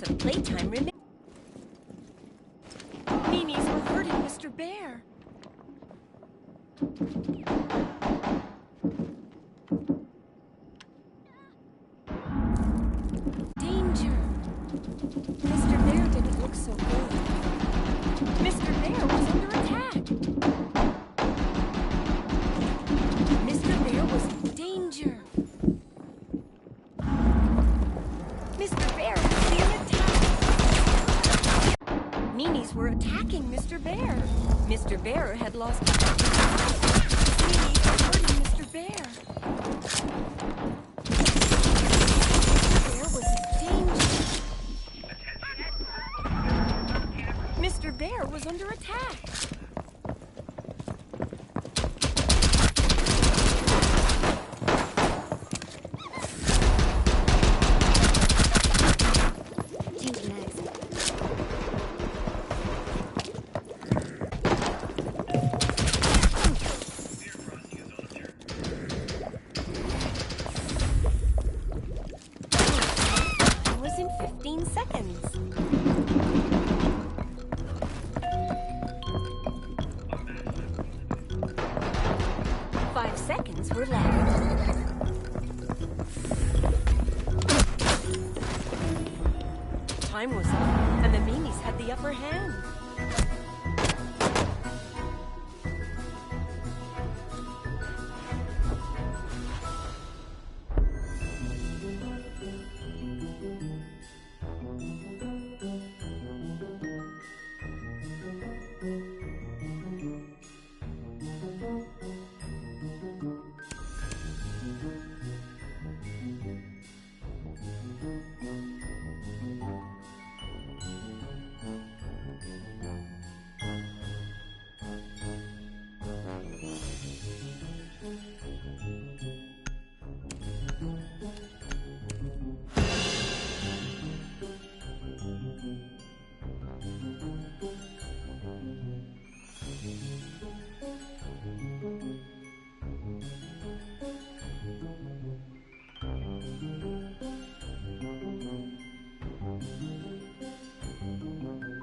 of playtime remain. Meanies were hurting Mr. Bear. Danger! Mr. Bear didn't look so good. Mr. Bear was under attack. Mr. Bear was in danger. Mr. Bear was being attacked. Meanies were attacking Mr. Bear. Mr. Bear had lost. Meanies were hurting Mr. Bear. Mr. Bear was in danger. Mr. Bear was under attack. In 15 seconds. 5 seconds were left. Time was up, and the Meanies had the upper hand.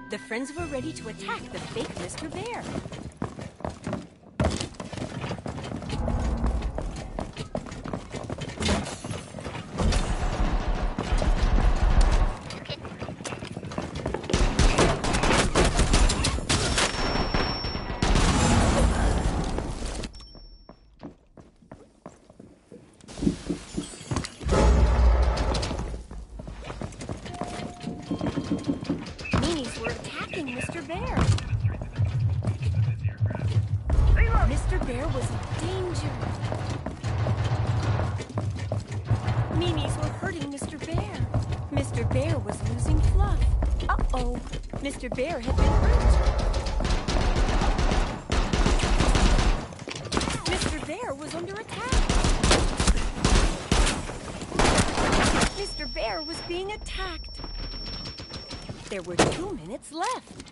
The friends were ready to attack the fake Mr. Bear. Meanies were attacking Mr. Bear. Mr. Bear was in danger. Meanies were hurting Mr. Bear. Mr. Bear was losing fluff. Uh-oh, Mr. Bear had been hurt. Mr. Bear was under attack. Mr. Bear was being attacked. There were 2 minutes left.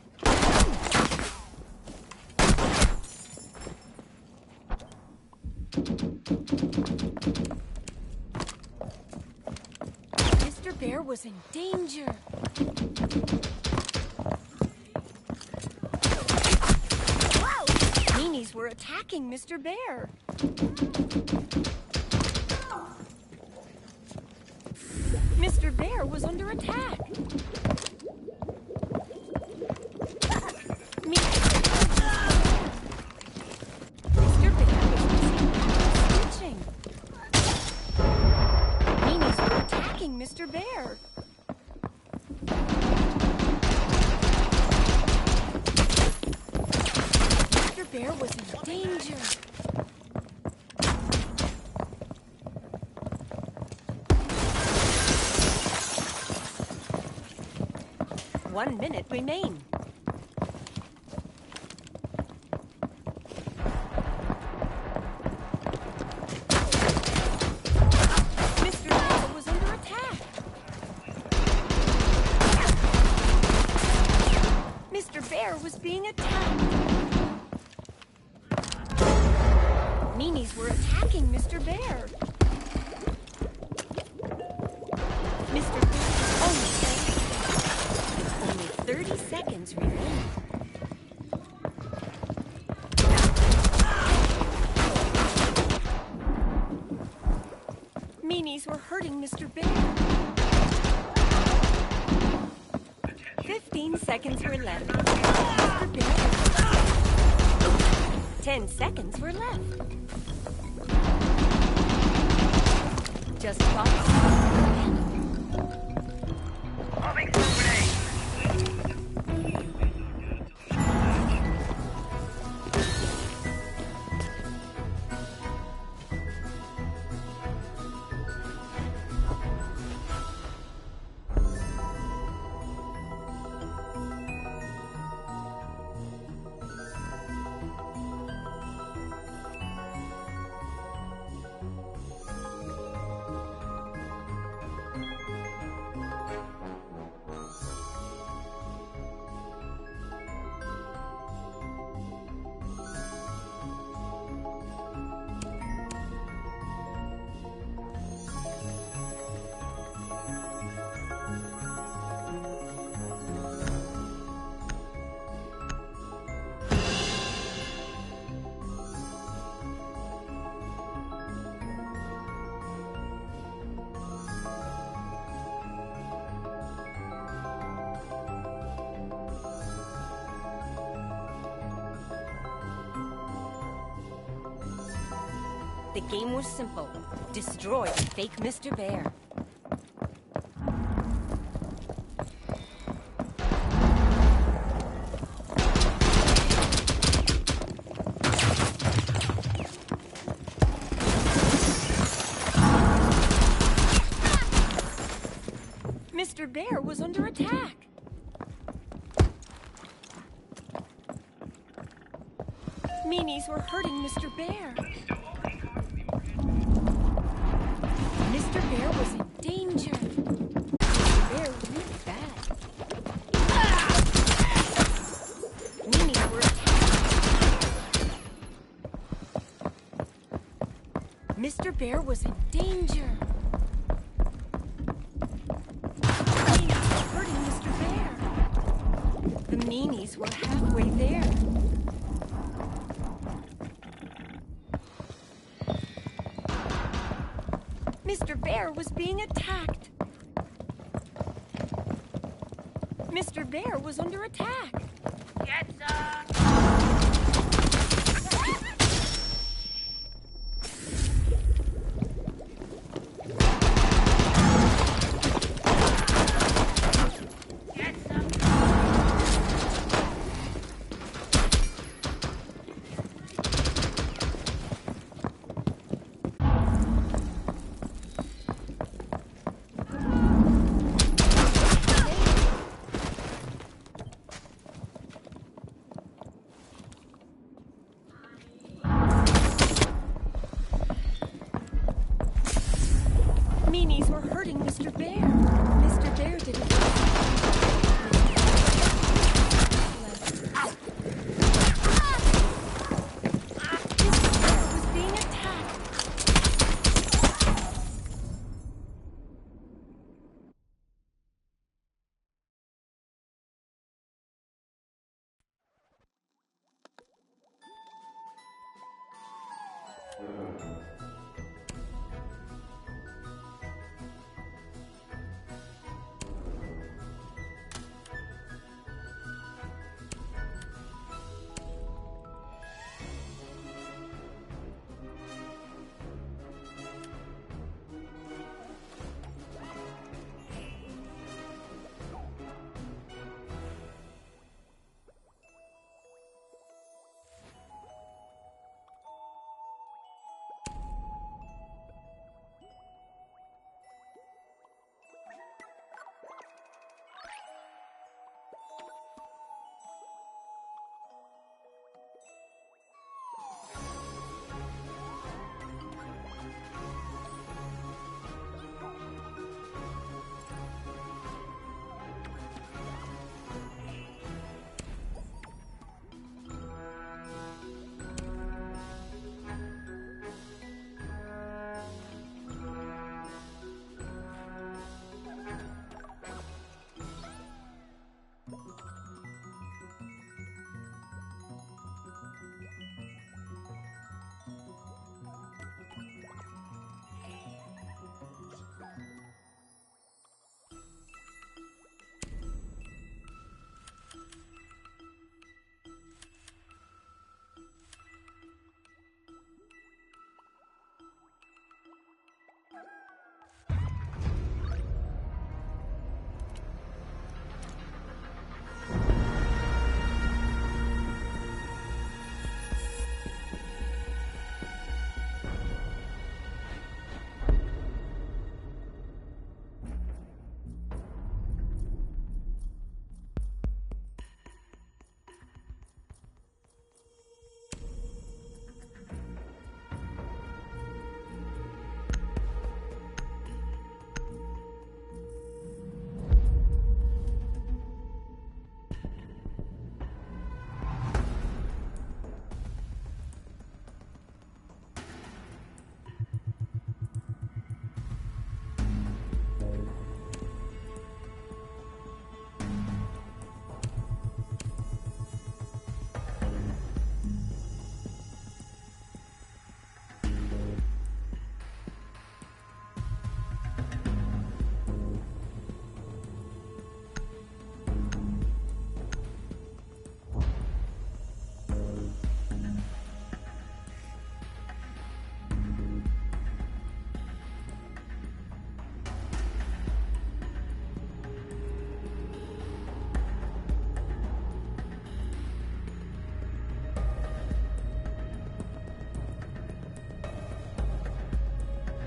Mr. Bear was in danger. Wow! Meanies were attacking Mr. Bear. Mr. Bear was under attack. Mr. Bear. Mr. Bear was in danger. One minute remained. Mr. Bear was being attacked. Meanies were attacking Mr. Bear. Mr. Bear was almost dead. hurting Mr. Bear. 15 seconds were left. Mr. Bear was... 10 seconds were left. Just 5 seconds remaining. The game was simple. Destroy the fake Mr. Bear. Mr. Bear was under attack. Meanies were hurting Mr. Bear. Mr. Bear was in danger. Mr. Bear was really bad. Meanies were attacked. Mr. Bear was in danger. Meanies were hurting Mr. Bear. The meanies were halfway there. Mr. Bear was being attacked. Mr. Bear was under attack. Get some! Get some! Meanies were hurting Mr. Bear. Mr. Bear didn't... Mr. Bear was being attacked.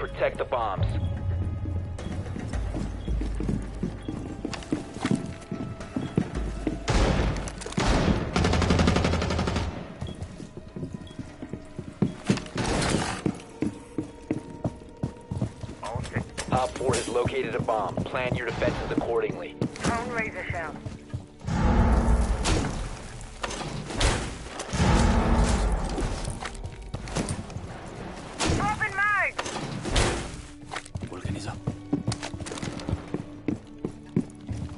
Protect the bombs. Op 4 has located a bomb. Plan your defenses accordingly. Phone razor shell. Open mag! Organiza.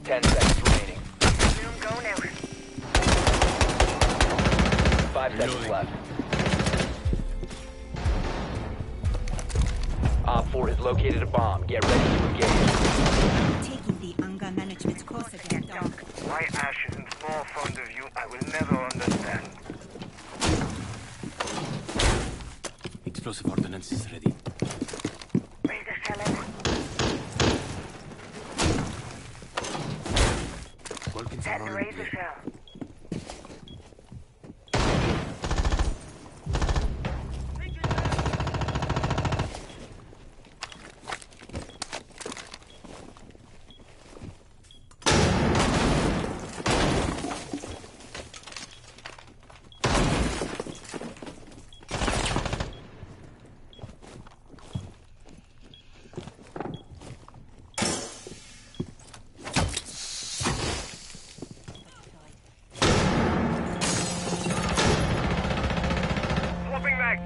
10 seconds remaining. Zoom go now. 5 seconds left. Op 4 has located a bomb. Get ready to engage. Taking the anger management course again, Doc. Why Ash isn't more fond of you, I will never understand. Explosive ordnance is ready. Razor shell in. Vulcans Set are the on razor clear. shell. Swapping mag.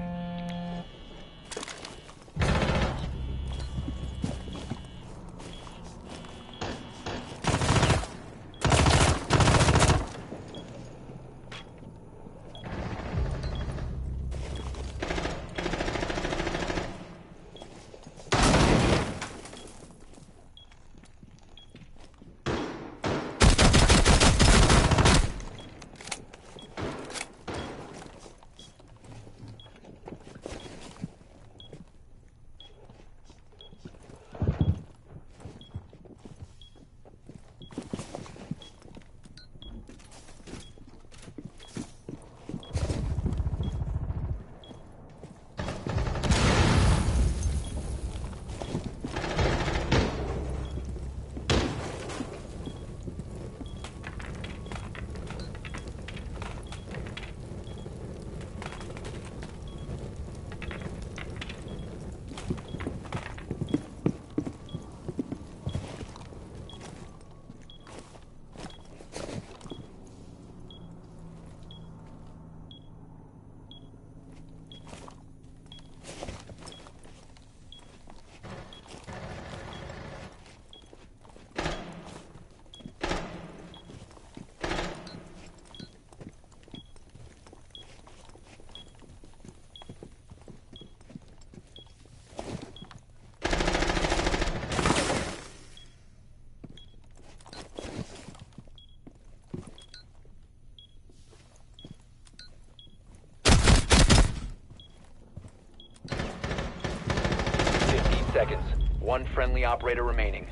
Seconds. One friendly operator remaining.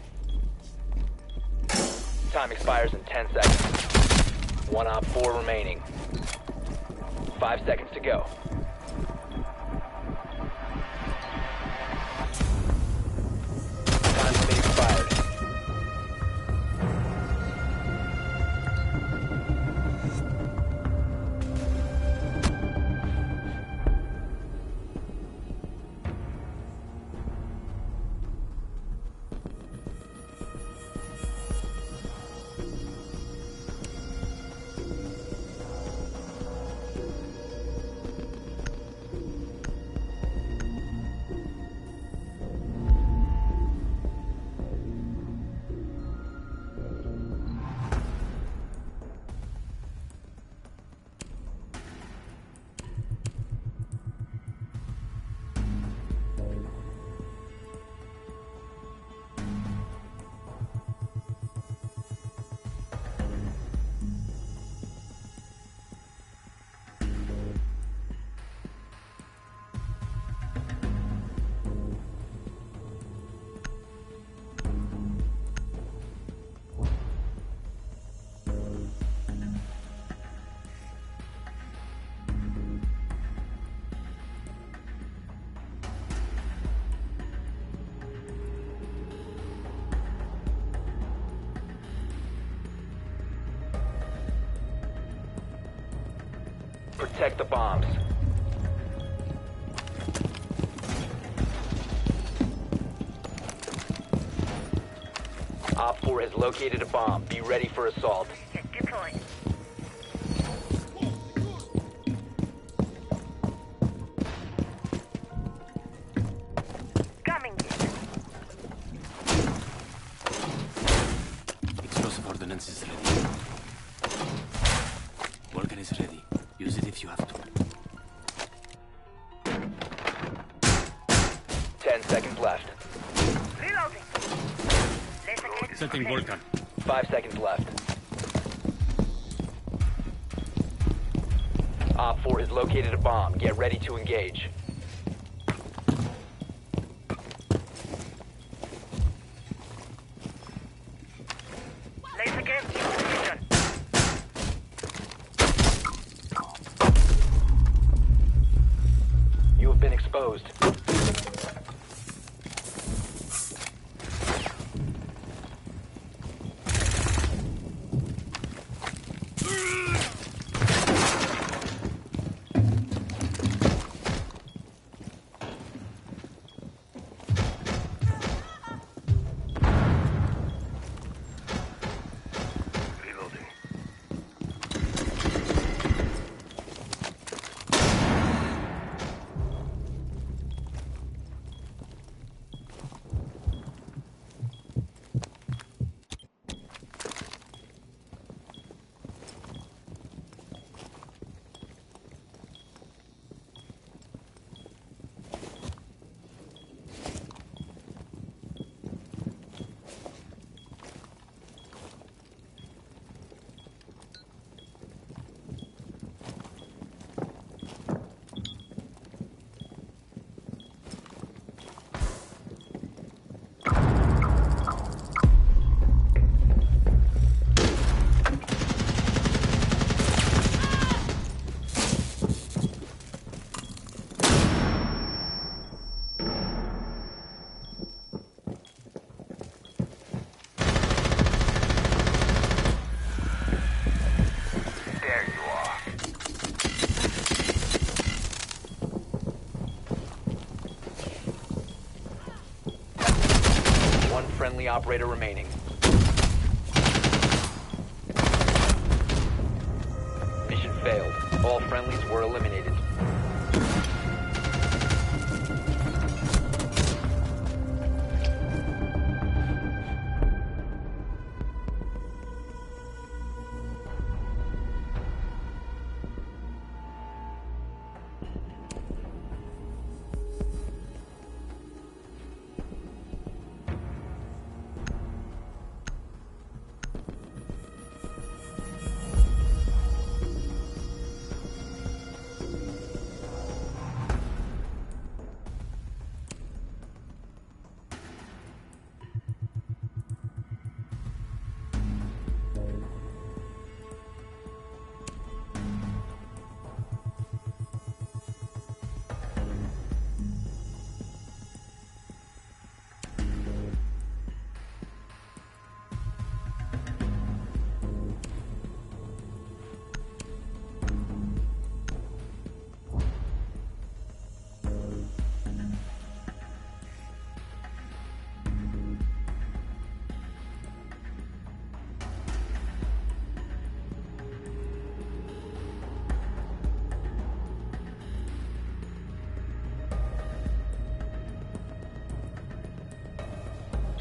Time expires in 10 seconds. One Op 4 remaining. 5 seconds to go. Time limit expired. Protect the bombs. Op 4 has located a bomb. Be ready for assault. Get deployed. Coming. Explosive ordnance is ready. Vulcan is ready. Use it if you have to. 10 seconds left. Reloading. Setting Vulcan. 5 seconds left. Op 4 has located a bomb. Get ready to engage. Laser game in position. You have been exposed. Reloading. There you are. One friendly operator remaining. Mission failed. All friendlies were eliminated.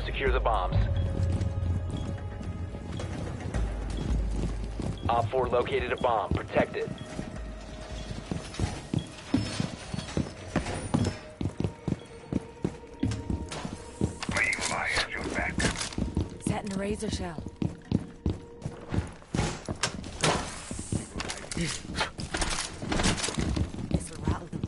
Secure the bombs. Op 4 located a bomb. Protect it. Bring my your back. Setting a razor shell. This'll rattle them.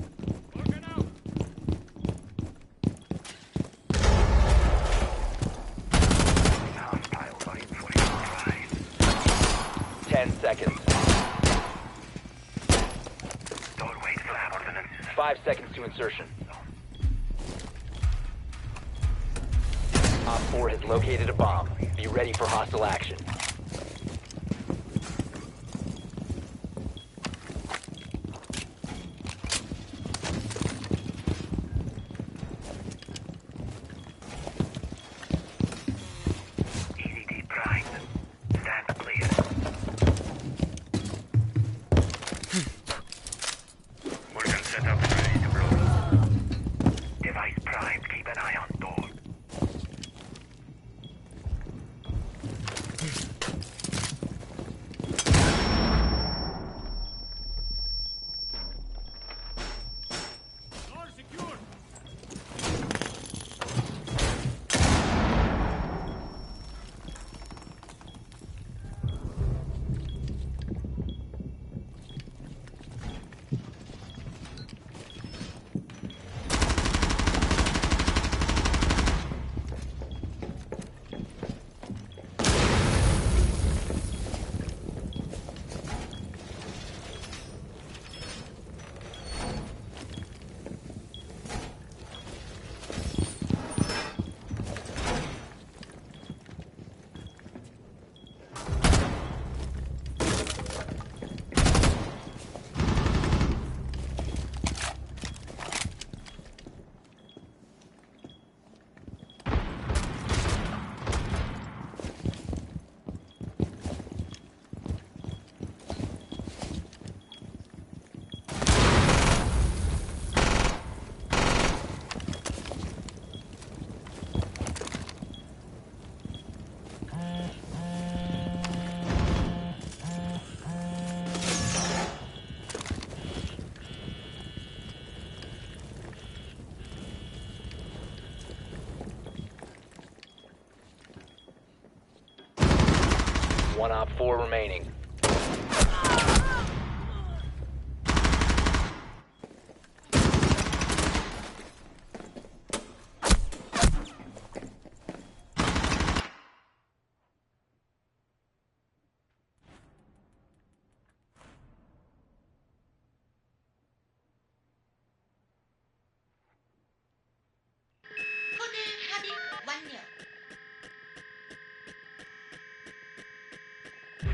Hostile line for your ride. 10 seconds. Doorway flap ordnance. 5 seconds to insertion. Op 4 has located a bomb. Be ready for hostile action. One Op 4 remaining.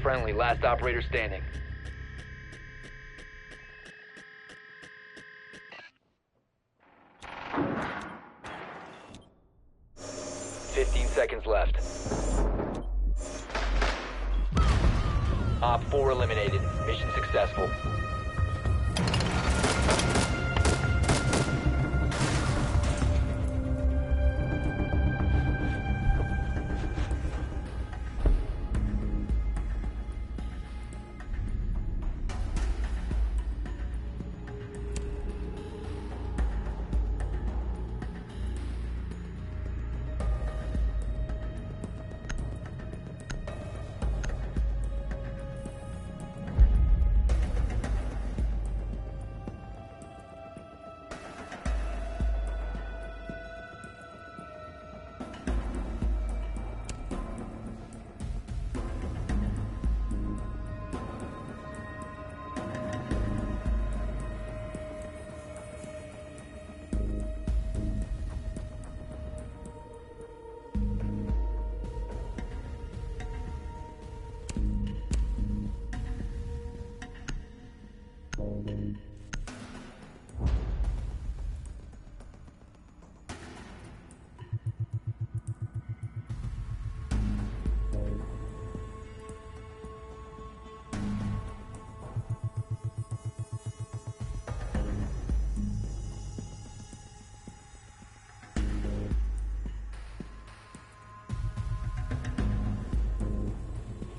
Friendly, last operator standing. Seconds left. Op 4 eliminated. Mission successful.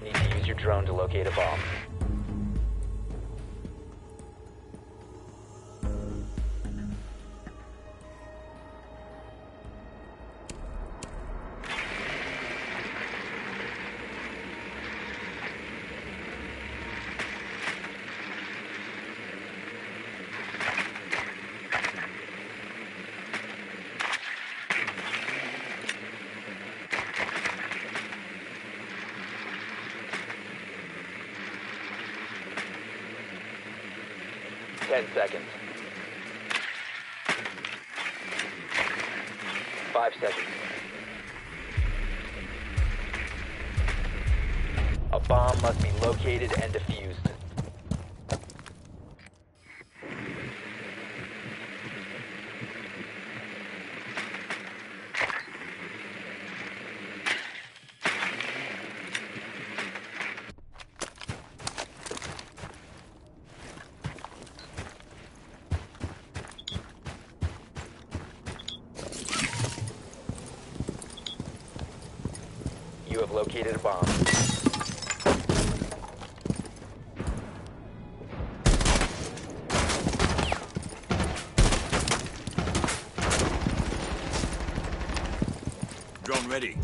Need to use your drone to locate a bomb. Ten seconds. 5 seconds. A bomb must be located and defused. You have located a bomb. Drone ready.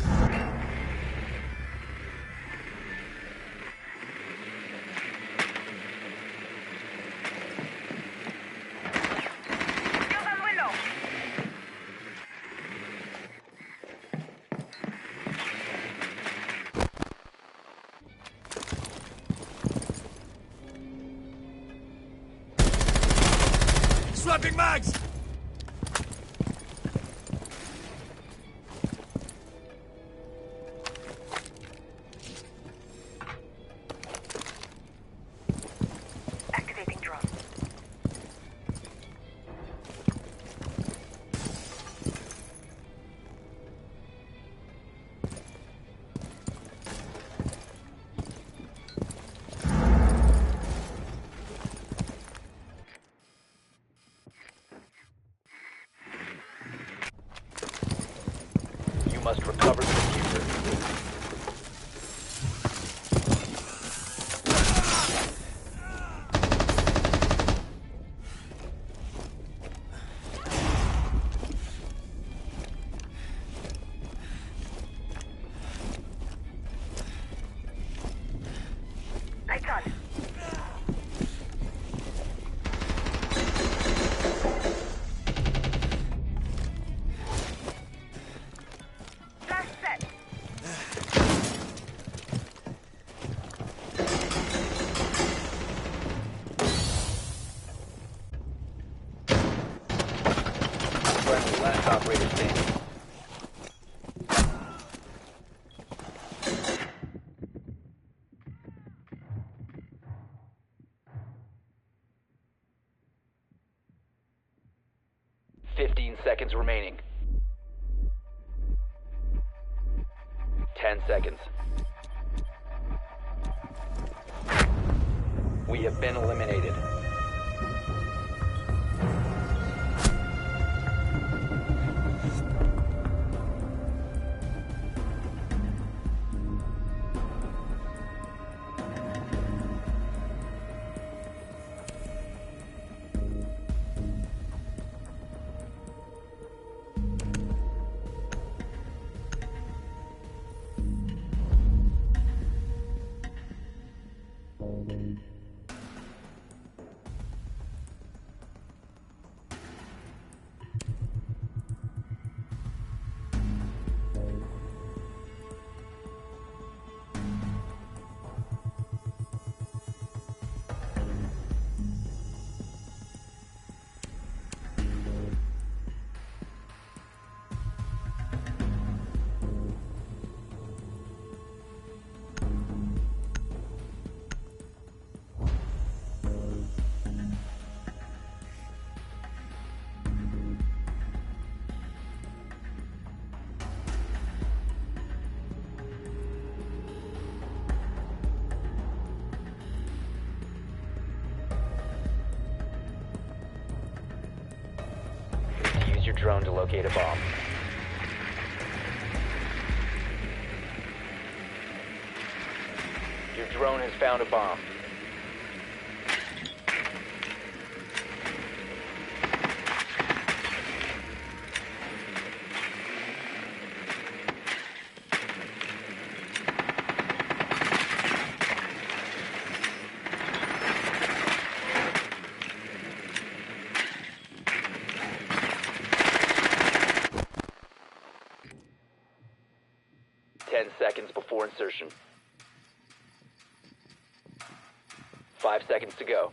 Swapping mags! Activating drone. You must recover the diffuser. Friendly, last operator standing. Seconds remaining. 10 seconds. We have been eliminated. Use your drone to locate a bomb. Your drone has found a bomb. Seconds before insertion. 5 seconds to go.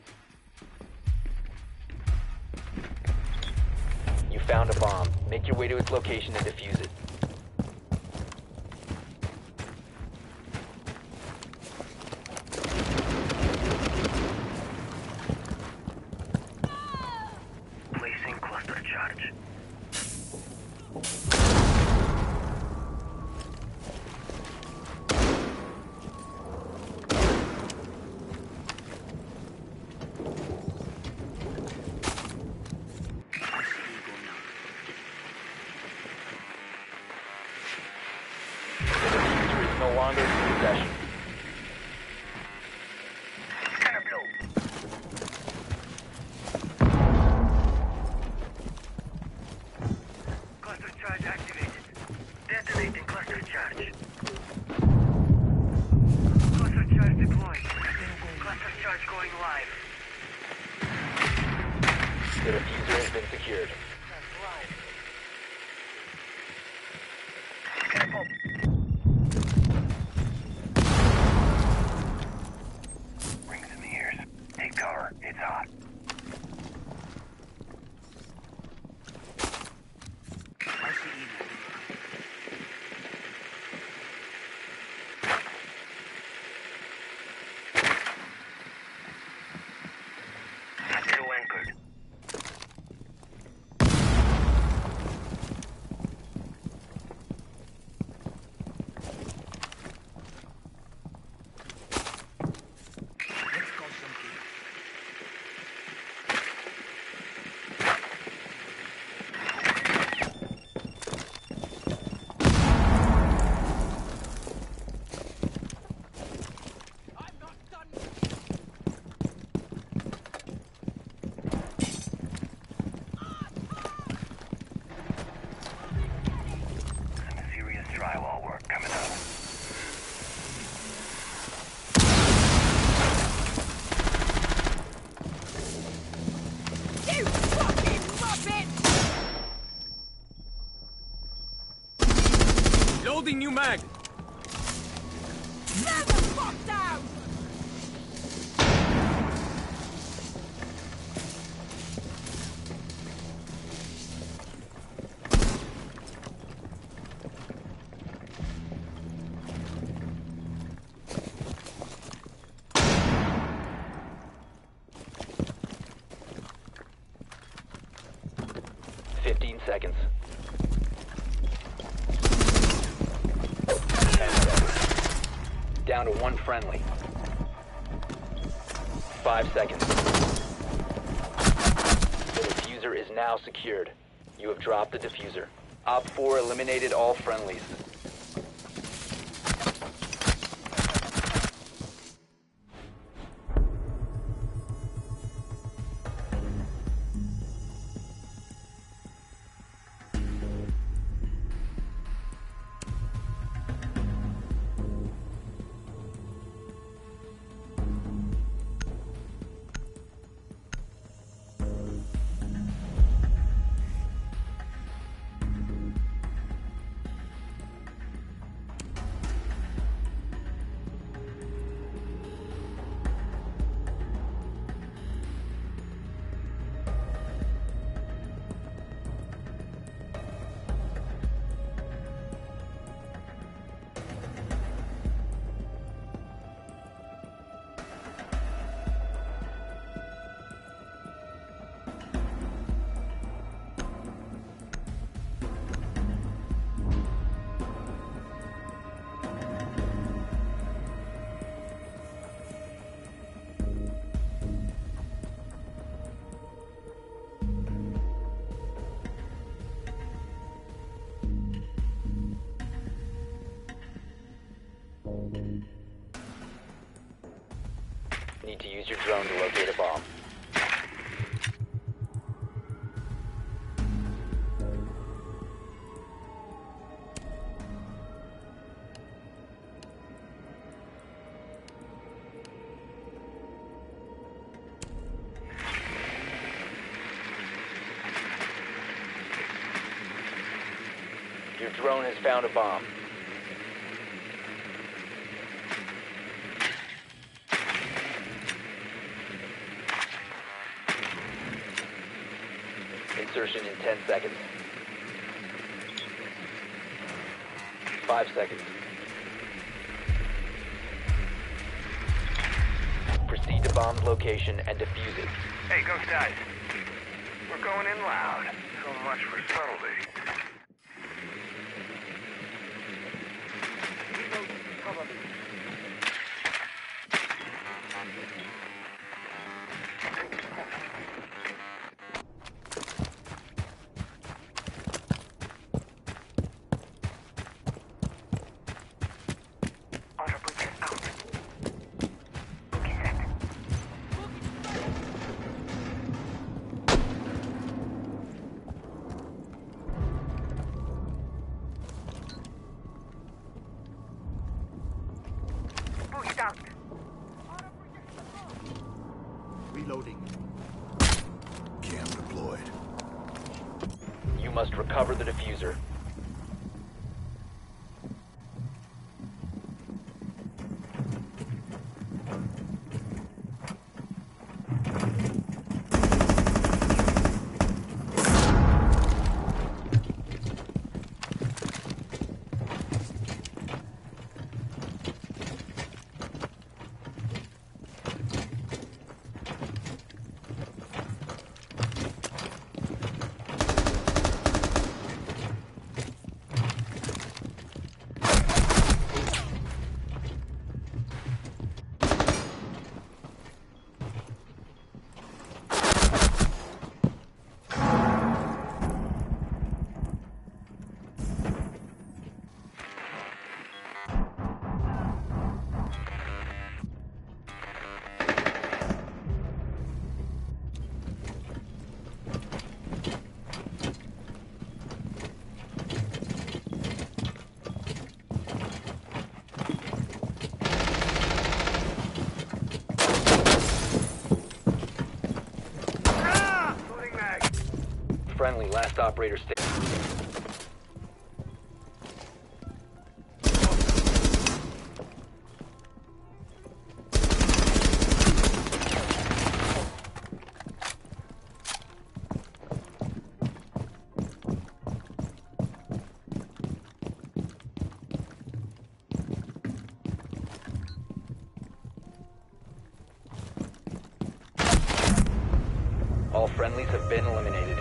You found a bomb. Make your way to its location and defuse it. Placing cluster charge. No longer in possession. Scanner blow. Cluster charge activated. Detonating cluster charge. Cluster charge deployed. Cluster charge going live. The diffuser has been secured. Careful. Rings in the ears. Take cover. It's hot. Zero anchored. Some serious drywall work coming up. You fucking muppet! Loading new mag! Stand the fuck down! 15 seconds. 10 seconds. Down to one friendly. 5 seconds. The diffuser is now secured. You have dropped the diffuser. Op 4 eliminated all friendlies. Need to use your drone to locate a bomb. Your drone has found a bomb. Insertion in 10 seconds. 5 seconds. Proceed to bomb's location and defuse it. Hey, Ghost Eyes. We're going in loud. So much for subtlety. Reloading. Cam deployed. You must recover the diffuser. Friendly, last operator standing. All friendlies have been eliminated.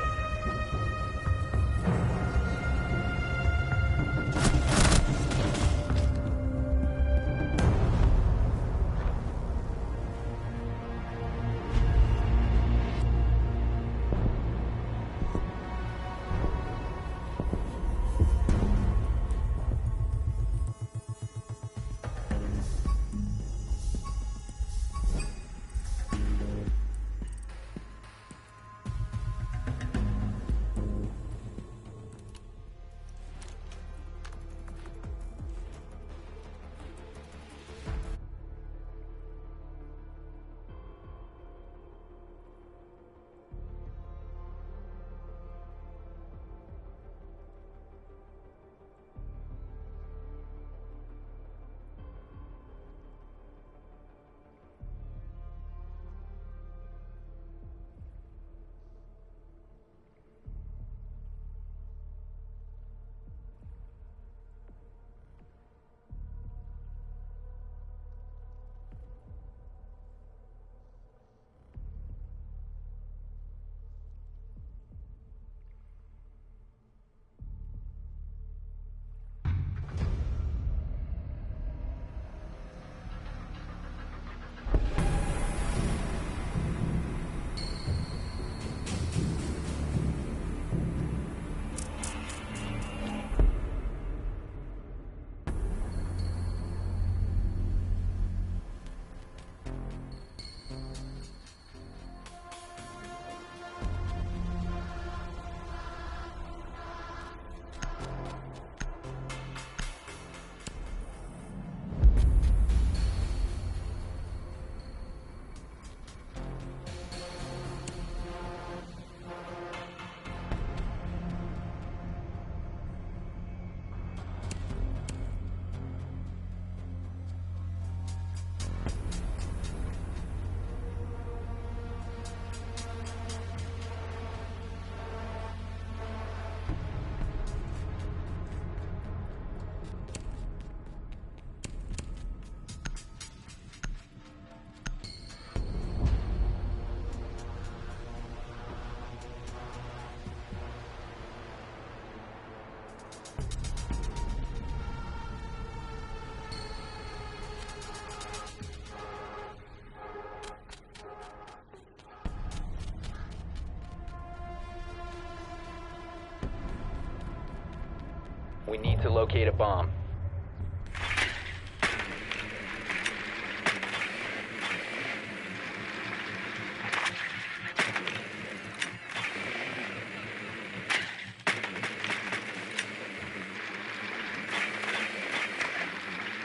We need to locate a bomb.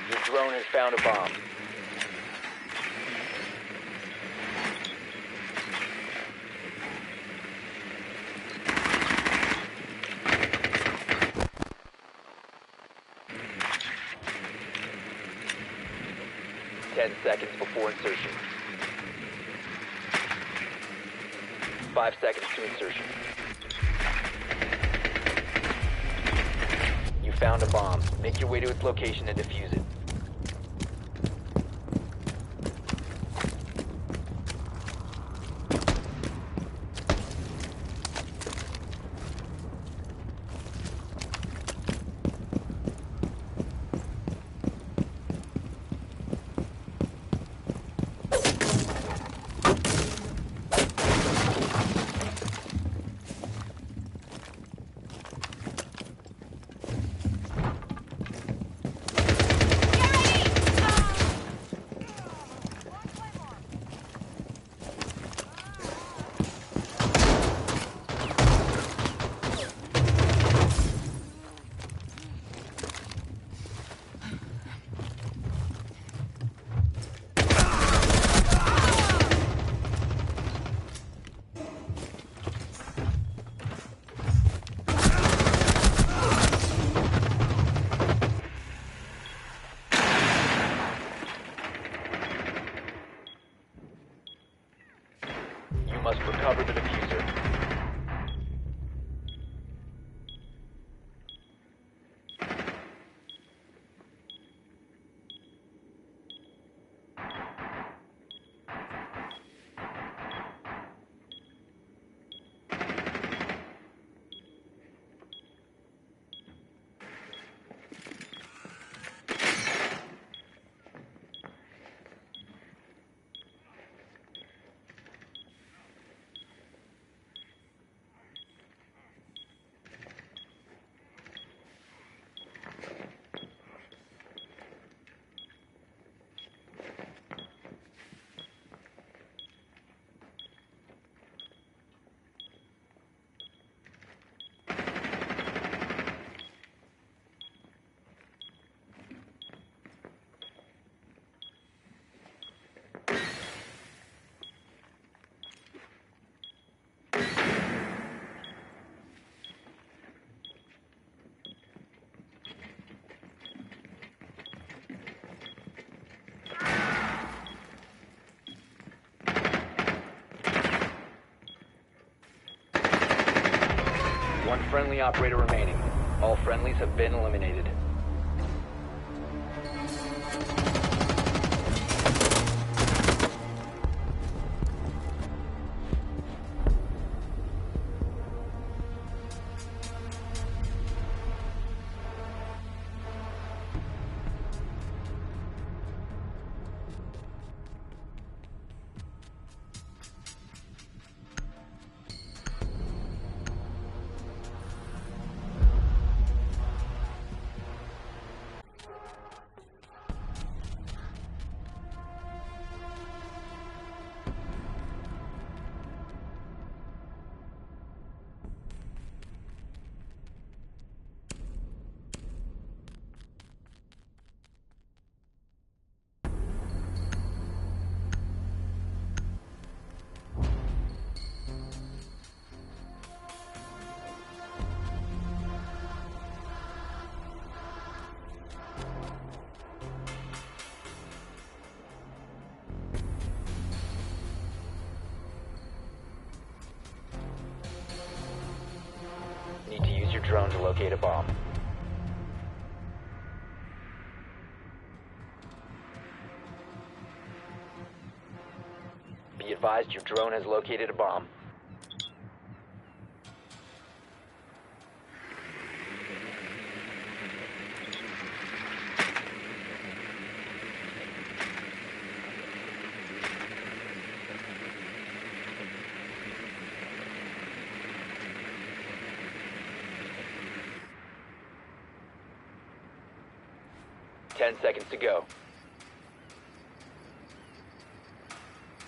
Your drone has found a bomb. Seconds before insertion. 5 seconds to insertion. You found a bomb. Make your way to its location and defuse it. Must recover the diffuser. One friendly operator remaining. All friendlies have been eliminated. Need to use your drone to locate a bomb. Be advised your drone has located a bomb. 10 seconds to go.